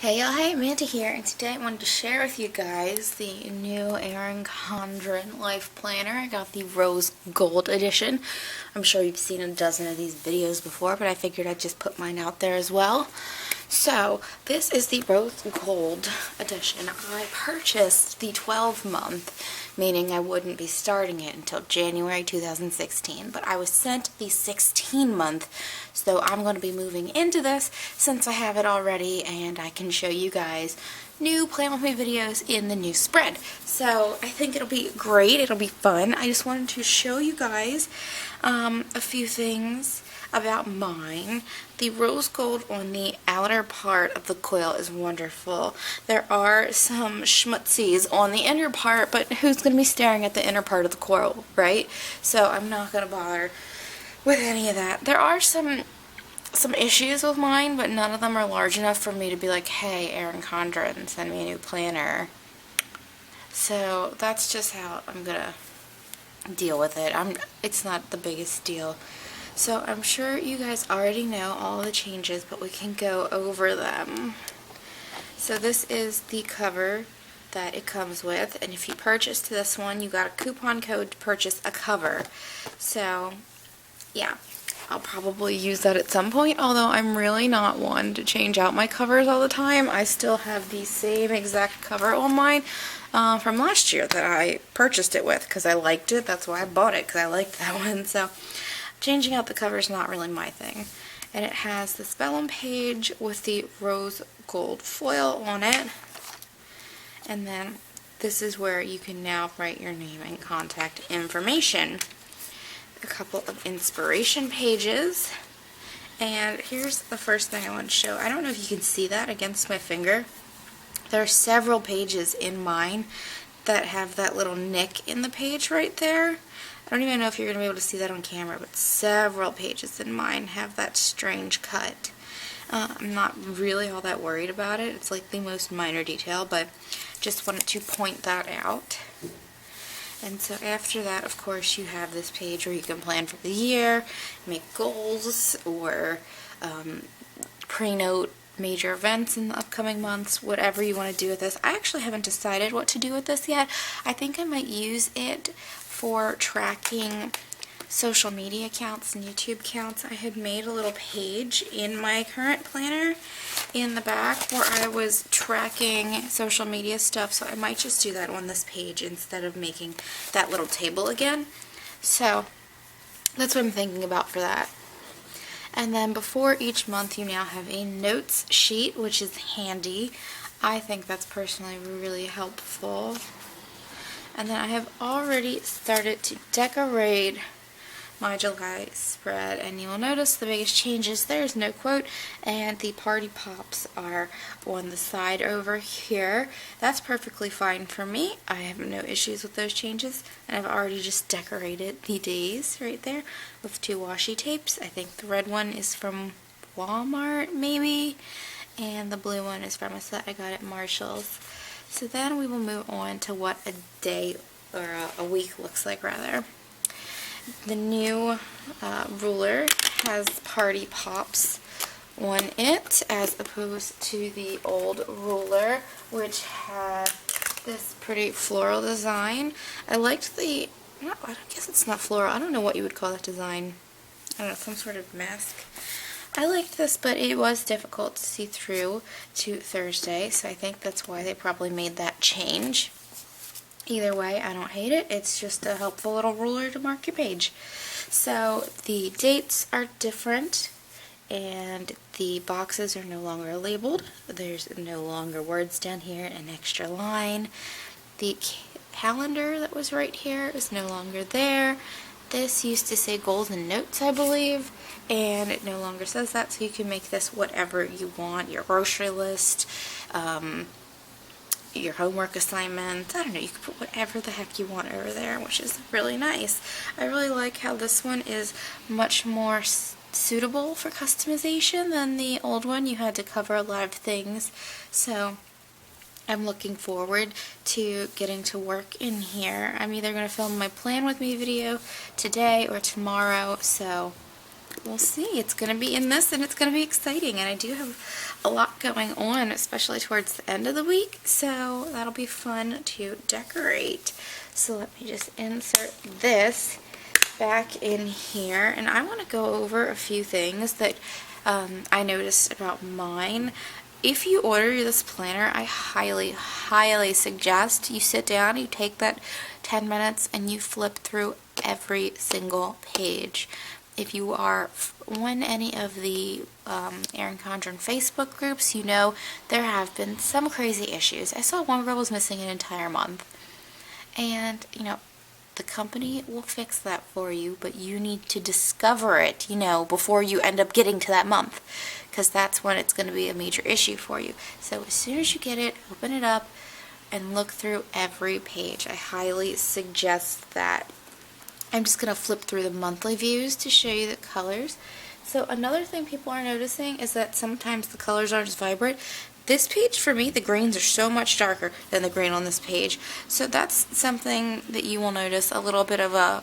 Hey y'all, hey, Amanda here, and today I wanted to share with you guys the new Erin Condren Life Planner. I got the Rose Gold edition. I'm sure you've seen a dozen of these videos before, but I figured I'd just put mine out there as well. So, this is the Rose Gold edition. I purchased the 12-month, meaning I wouldn't be starting it until January 2016, but I was sent the 16-month, so I'm going to be moving into this since I have it already, and I can show you guys new Plan With Me videos in the new spread. So, I think it'll be great, it'll be fun. I just wanted to show you guys a few things about mine. The rose gold on the outer part of the coil is wonderful. There are some schmutzies on the inner part, but who's going to be staring at the inner part of the coil, right? So I'm not going to bother with any of that. There are some issues with mine, but none of them are large enough for me to be like, hey, Erin Condren, send me a new planner. So that's just how I'm going to deal with it. It's not the biggest deal. So I'm sure you guys already know all the changes, but we can go over them. So this is the cover that it comes with, and if you purchased this one, you got a coupon code to purchase a cover. So yeah, I'll probably use that at some point, although I'm really not one to change out my covers all the time. I still have the same exact cover on mine from last year that I purchased it with because I liked it. That's why I bought it, because I liked that one. So changing out the cover is not really my thing. And it has this vellum page with the rose gold foil on it. And then this is where you can now write your name and contact information. A couple of inspiration pages. And here's the first thing I want to show. I don't know if you can see that against my finger. There are several pages in mine that have that little nick in the page right there. I don't even know if you're going to be able to see that on camera, but several pages in mine have that strange cut. I'm not really all that worried about it. It's like the most minor detail, but just wanted to point that out. And so after that, of course, you have this page where you can plan for the year, make goals, or pre-note major events in the upcoming months, whatever you want to do with this. I actually haven't decided what to do with this yet. I think I might use it for tracking social media accounts and YouTube accounts. I had made a little page in my current planner in the back where I was tracking social media stuff, so I might just do that on this page instead of making that little table again. So that's what I'm thinking about for that. And then before each month you now have a notes sheet, which is handy. I think that's personally really helpful. And then I have already started to decorate my July spread, and you'll notice the biggest changes. There's no quote, and the party pops are on the side over here. That's perfectly fine for me. I have no issues with those changes, and I've already just decorated the days right there with 2 washi tapes. I think the red one is from Walmart maybe, and the blue one is from a set I got at Marshall's. So then we will move on to what a day, or a week looks like rather. The new ruler has party pops on it as opposed to the old ruler, which had this pretty floral design. I liked I guess it's not floral, I don't know what you would call that design. I don't know, some sort of mask. I liked this, but it was difficult to see through to Thursday, so I think that's why they probably made that change. Either way, I don't hate it. It's just a helpful little ruler to mark your page. So the dates are different, and the boxes are no longer labeled. There's no longer words down here, an extra line. The calendar that was right here is no longer there. This used to say goals and notes, I believe, and it no longer says that, so you can make this whatever you want, your grocery list, your homework assignments, I don't know, you can put whatever the heck you want over there, which is really nice. I really like how this one is much more suitable for customization than the old one. You had to cover a lot of things, so I'm looking forward to getting to work in here. I'm either going to film my Plan With Me video today or tomorrow, so we'll see. It's going to be in this, and it's going to be exciting, and I do have a lot going on, especially towards the end of the week, so that'll be fun to decorate. So let me just insert this back in here, and I want to go over a few things that I noticed about mine. If you order this planner, I highly, highly suggest you sit down, you take that 10 minutes, and you flip through every single page. If you are on any of the Erin Condren Facebook groups, you know there have been some crazy issues. I saw one girl was missing an entire month. And, you know, the company will fix that for you, but you need to discover it, you know, before you end up getting to that month, because that's when it's going to be a major issue for you. So as soon as you get it, open it up and look through every page. I highly suggest that. I'm just going to flip through the monthly views to show you the colors. So another thing people are noticing is that sometimes the colors aren't as vibrant. This page, for me, the greens are so much darker than the green on this page. So that's something that you will notice, a little bit of a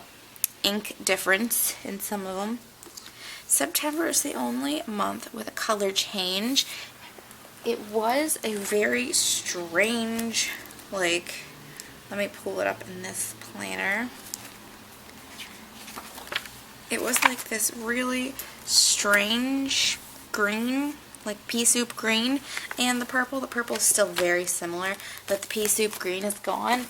ink difference in some of them. September is the only month with a color change. It was a very strange, like, let me pull it up in this planner. It was like this really strange green, like pea soup green, and the purple is still very similar, but the pea soup green is gone.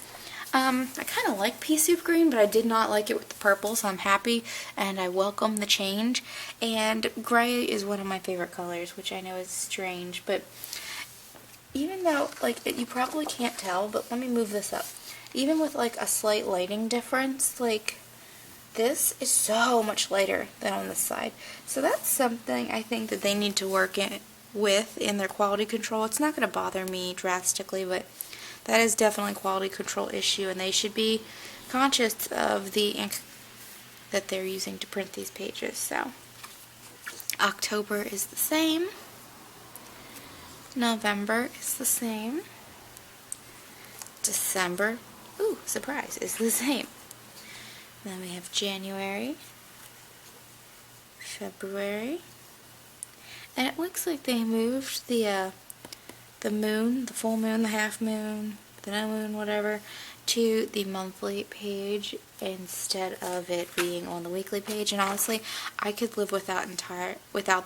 I kind of like pea soup green, but I did not like it with the purple, so I'm happy and I welcome the change. And gray is one of my favorite colors, which I know is strange, but even though, like, you probably can't tell, but let me move this up. Even with like a slight lighting difference, like, this is so much lighter than on this side. So that's something I think that they need to work with in their quality control. It's not going to bother me drastically, but that is definitely a quality control issue, and they should be conscious of the ink that they're using to print these pages. So October is the same. November is the same. December, ooh, surprise, is the same. Then we have January, February, and it looks like they moved the moon, the full moon, the half moon, the no moon, whatever, to the monthly page instead of it being on the weekly page. And honestly, I could live without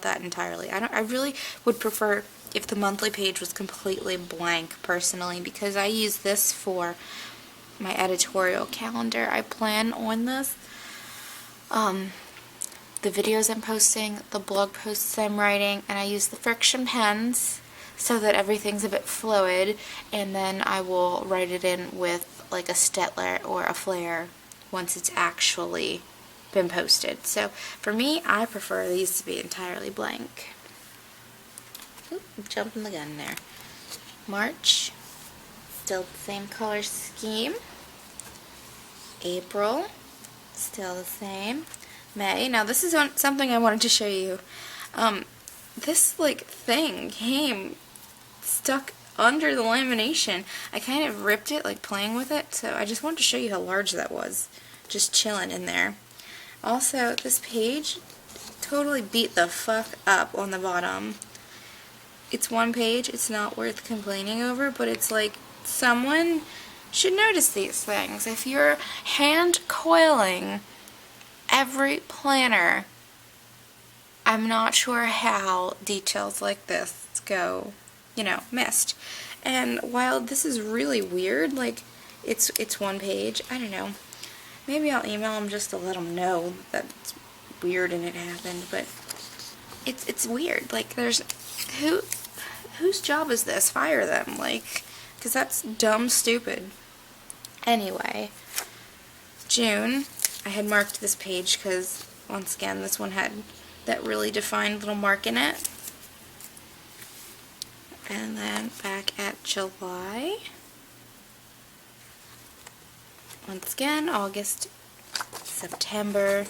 that entirely. I really would prefer if the monthly page was completely blank, personally, because I use this for my editorial calendar. I plan on this, the videos I'm posting, the blog posts I'm writing, and I use the friction pens so that everything's a bit fluid, and then I will write it in with like a Stettler or a Flare once it's actually been posted. So for me, I prefer these to be entirely blank. Oop, I'm jumping the gun there. March, still the same color scheme. April, still the same. May, now this is something I wanted to show you. This like thing came stuck under the lamination. I kind of ripped it, like playing with it, so I just wanted to show you how large that was, just chilling in there. Also, this page totally beat the fuck up on the bottom. It's one page, it's not worth complaining over, but it's like someone should notice these things. If you're hand coiling every planner, I'm not sure how details like this go, you know, missed. And while this is really weird, like, it's one page, I don't know. Maybe I'll email them just to let them know that it's weird and it happened, but it's weird. Like, there's, whose job is this? Fire them, like, because that's dumb stupid. Anyway, June, I had marked this page because, once again, this one had that really defined little mark in it. And then back at July, once again, August, September,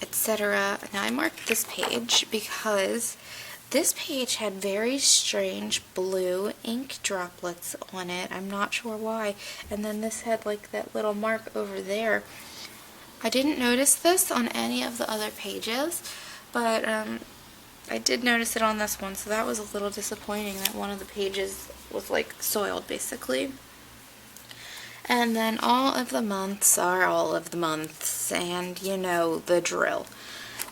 etc. Now I marked this page because this page had very strange blue ink droplets on it. I'm not sure why. And then this had like that little mark over there. I didn't notice this on any of the other pages, but I did notice it on this one, so that was a little disappointing that one of the pages was like soiled basically. And then all of the months are all of the months, and you know the drill.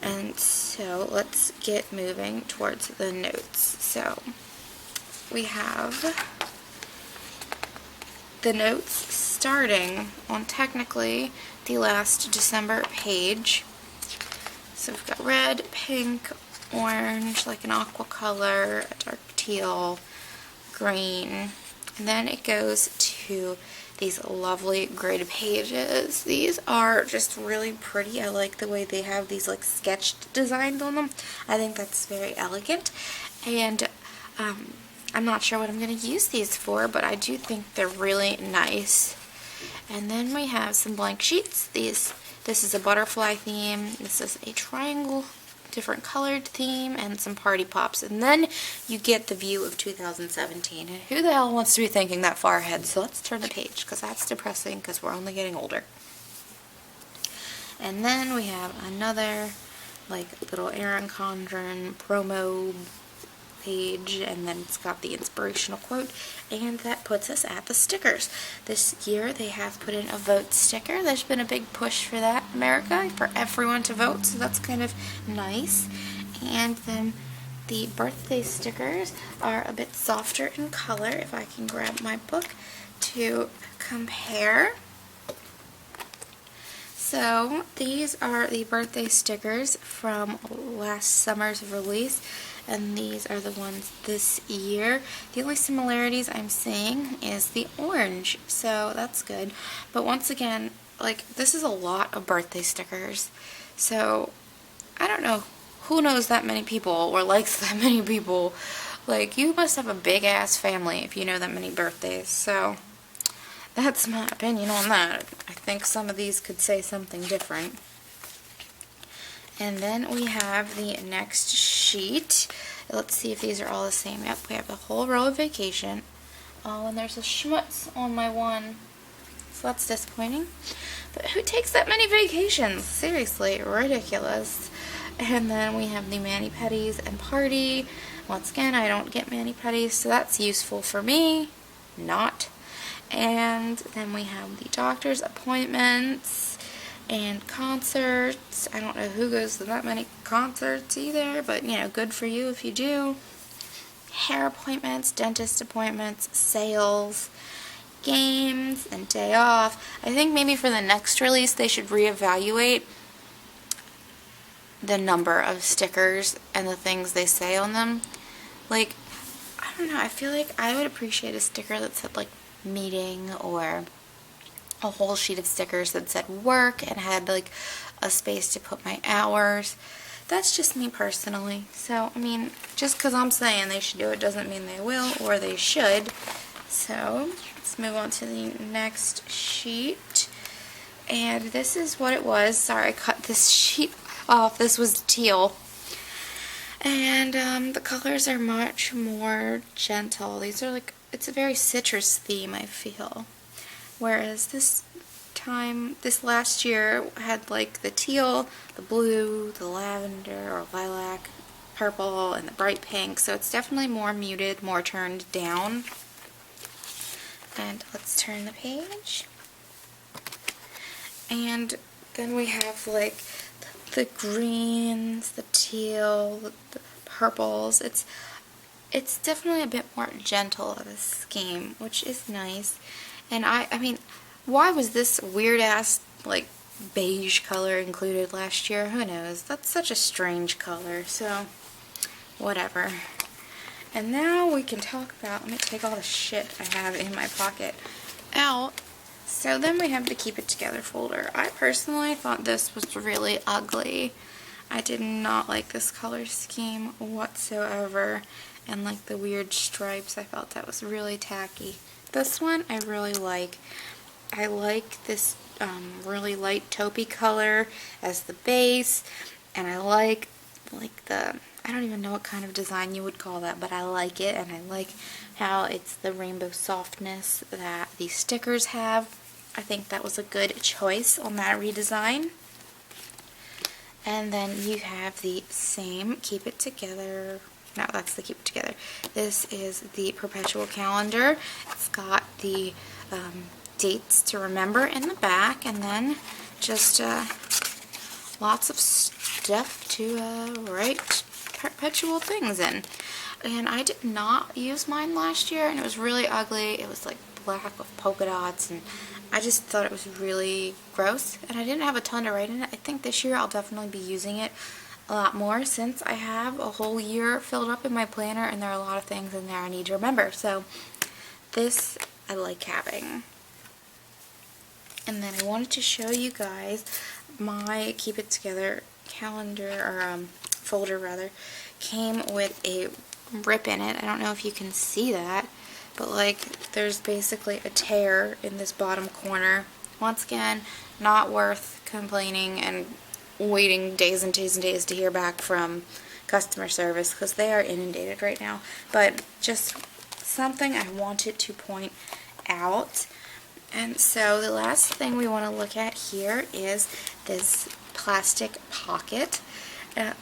And so let's get moving towards the notes. So we have the notes starting on technically the last December page. So we've got red, pink, orange, like an aqua color, a dark teal, green, and then it goes to these lovely grid pages. These are just really pretty. I like the way they have these like sketched designs on them. I think that's very elegant, and I'm not sure what I'm going to use these for, but I do think they're really nice. And then we have some blank sheets. This is a butterfly theme. This is a triangle, different colored theme, and some party pops. And then you get the view of 2017. And who the hell wants to be thinking that far ahead? So let's turn the page, because that's depressing, because we're only getting older. And then we have another like little Erin Condren promo page, and then it's got the inspirational quote, and that puts us at the stickers. This year they have put in a vote sticker. There's been a big push for that in America, for everyone to vote, so that's kind of nice. And then the birthday stickers are a bit softer in color, if I can grab my book to compare. So these are the birthday stickers from last summer's release, and these are the ones this year. The only similarities I'm seeing is the orange, so that's good. But once again, like, this is a lot of birthday stickers, so I don't know who knows that many people or likes that many people. Like, you must have a big ass family if you know that many birthdays. So that's my opinion on that. I think some of these could say something different. And then we have the next sheet. Let's see if these are all the same. Yep, we have the whole row of vacation. Oh, and there's a schmutz on my one. So that's disappointing. But who takes that many vacations? Seriously, ridiculous. And then we have the mani-pedis and party. Once again, I don't get mani-pedis, so that's useful for me. Not. And then we have the doctor's appointments and concerts. I don't know who goes to that many concerts either, but you know, good for you if you do. Hair appointments, dentist appointments, sales, games, and day off. I think maybe for the next release they should reevaluate the number of stickers and the things they say on them. Like, I don't know, I feel like I would appreciate a sticker that said like meeting, or a whole sheet of stickers that said work and had like a space to put my hours. That's just me personally. So, I mean, just because I'm saying they should do it doesn't mean they will or they should. So, let's move on to the next sheet. And this is what it was. Sorry, I cut this sheet off. This was teal. And the colors are much more gentle. These are like, it's a very citrus theme, I feel. Whereas this last year had like the teal, the blue, the lavender or lilac, purple, and the bright pink. So it's definitely more muted, more turned down. And let's turn the page. And then we have like the greens, the teal, the purples. It's definitely a bit more gentle of a scheme, which is nice. And I mean, why was this weird ass like beige color included last year? Who knows? That's such a strange color. So whatever. And now we can talk about, let me take all the shit I have in my pocket out. So then we have the keep it together folder. I personally thought this was really ugly. I did not like this color scheme whatsoever, and like the weird stripes, I felt that was really tacky. This one I really like. I like this really light taupey color as the base, and I like the, I don't even know what kind of design you would call that, but I like it, and I like how it's the rainbow softness that these stickers have. I think that was a good choice on that redesign. And then you have the same Keep It Together. No, that's the Keep It Together. This is the perpetual calendar. It's got the dates to remember in the back, and then just lots of stuff to write perpetual things in. And I did not use mine last year, and it was really ugly. It was like black with polka dots, and I just thought it was really gross, and I didn't have a ton to write in it. I think this year I'll definitely be using it a lot more since I have a whole year filled up in my planner, and there are a lot of things in there I need to remember. So this I like having. And then I wanted to show you guys my Keep It Together calendar, or folder rather, came with a rip in it. I don't know if you can see that, but like there's basically a tear in this bottom corner. Once again, not worth complaining and waiting days and days and days to hear back from customer service, because they are inundated right now. But just something I wanted to point out. And so the last thing we want to look at here is this plastic pocket.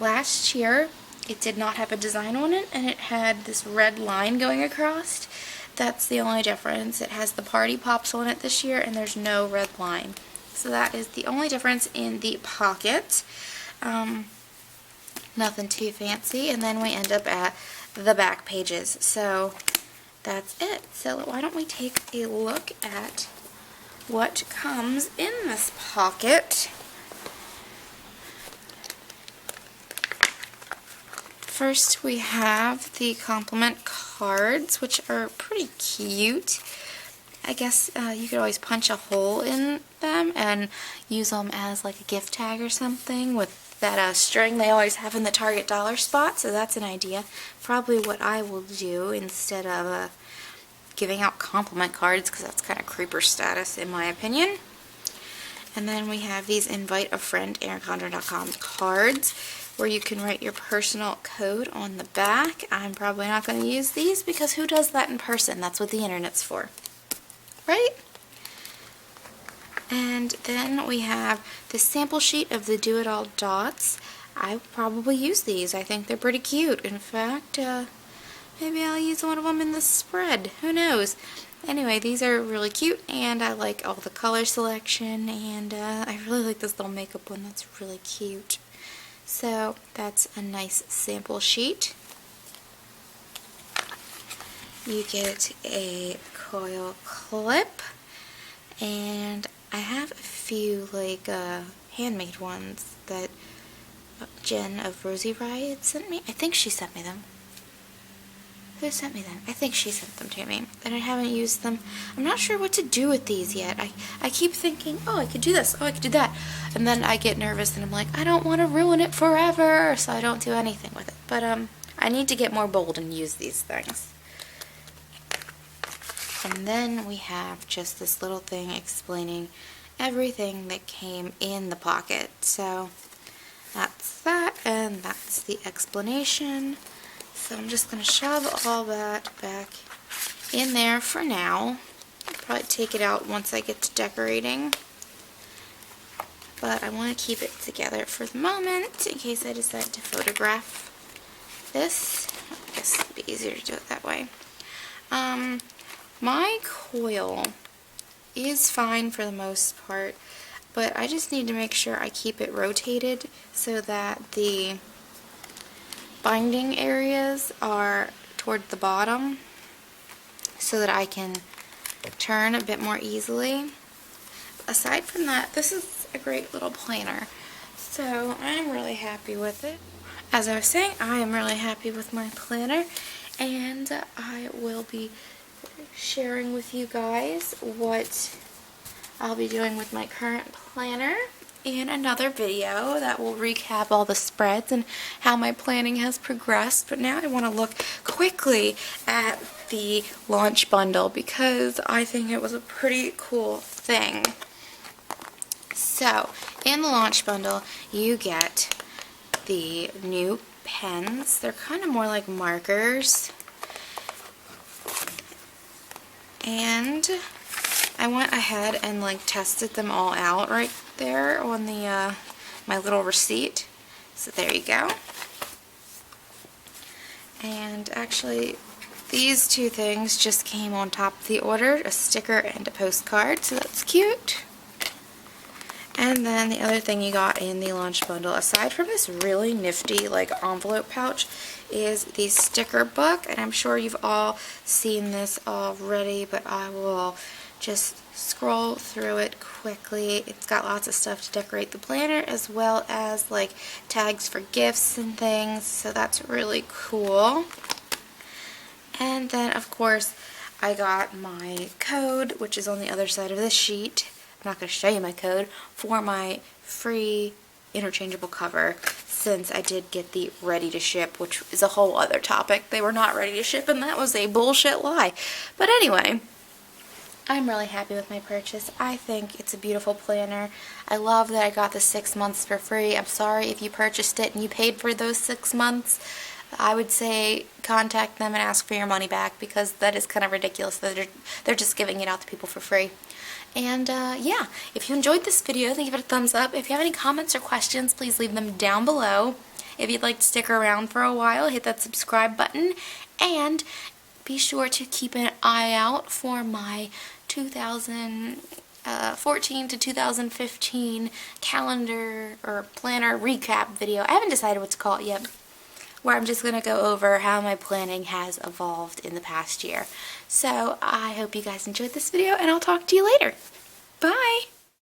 Last year it did not have a design on it, and it had this red line going across. That's the only difference. It has the party pops on it this year, and there's no red line. So that is the only difference in the pocket. Nothing too fancy. And then we end up at the back pages. So that's it. So why don't we take a look at what comes in this pocket. First we have the compliment cards, which are pretty cute. I guess you could always punch a hole in them and use them as like a gift tag or something with that string they always have in the Target dollar spot, so that's an idea. Probably what I will do instead of giving out compliment cards, because that's kind of creeper status in my opinion. And then we have these Invite a Friend ErinCondren.com cards, where you can write your personal code on the back. I'm probably not going to use these, because who does that in person? That's what the internet's for. Right? And then we have the sample sheet of the Do It All dots. I will probably use these. I think they're pretty cute. In fact, maybe I'll use one of them in the spread. Who knows? Anyway, these are really cute, and I like all the color selection, and I really like this little makeup one. That's really cute. So that's a nice sample sheet. You get a coil clip, and I have a few like handmade ones that Jen of Rosie Riot sent me. I think she sent me them. Who sent me them? I think she sent them to me, and I haven't used them. I'm not sure what to do with these yet. I keep thinking, oh, I could do this, oh, I could do that, and then I get nervous and I'm like, I don't want to ruin it forever, so I don't do anything with it. But I need to get more bold and use these things. And then we have just this little thing explaining everything that came in the pocket. So that's that, and that's the explanation. So I'm just going to shove all that back in there for now. I'll probably take it out once I get to decorating. But I want to keep it together for the moment in case I decide to photograph this. I guess it would be easier to do it that way. My coil is fine for the most part, but I just need to make sure I keep it rotated so that the binding areas are toward the bottom so that I can turn a bit more easily. Aside from that, this is a great little planner, so I'm really happy with it. As I was saying, I am really happy with my planner, and I will be sharing with you guys what I'll be doing with my current planner in another video that will recap all the spreads and how my planning has progressed. But now I want to look quickly at the launch bundle because I think it was a pretty cool thing. So in the launch bundle you get the new pens. They're kind of more like markers, and I went ahead and like tested them all out right there on the my little receipt, So there you go. And actually, these two things just came on top of the order, a sticker and a postcard, so that's cute. And then the other thing you got in the lunch bundle, aside from this really nifty like envelope pouch, is the sticker book. And I'm sure you've all seen this already, but I will just scroll through it quickly. It's got lots of stuff to decorate the planner, as well as like tags for gifts and things, so that's really cool. And then of course I got my code, which is on the other side of this sheet. I'm not going to show you my code, for my free interchangeable cover, since I did get the ready to ship, which is a whole other topic. They were not ready to ship, and that was a bullshit lie. But anyway, I'm really happy with my purchase. I think it's a beautiful planner. I love that I got the 6 months for free. I'm sorry if you purchased it and you paid for those 6 months. I would say contact them and ask for your money back, because that is kind of ridiculous that they're just giving it out to people for free. And yeah, if you enjoyed this video, then give it a thumbs up. If you have any comments or questions, please leave them down below. If you'd like to stick around for a while, hit that subscribe button, and be sure to keep an eye out for my 2014 to 2015 calendar or planner recap video. I haven't decided what to call it yet, where I'm just going to go over how my planning has evolved in the past year. So I hope you guys enjoyed this video, and I'll talk to you later. Bye!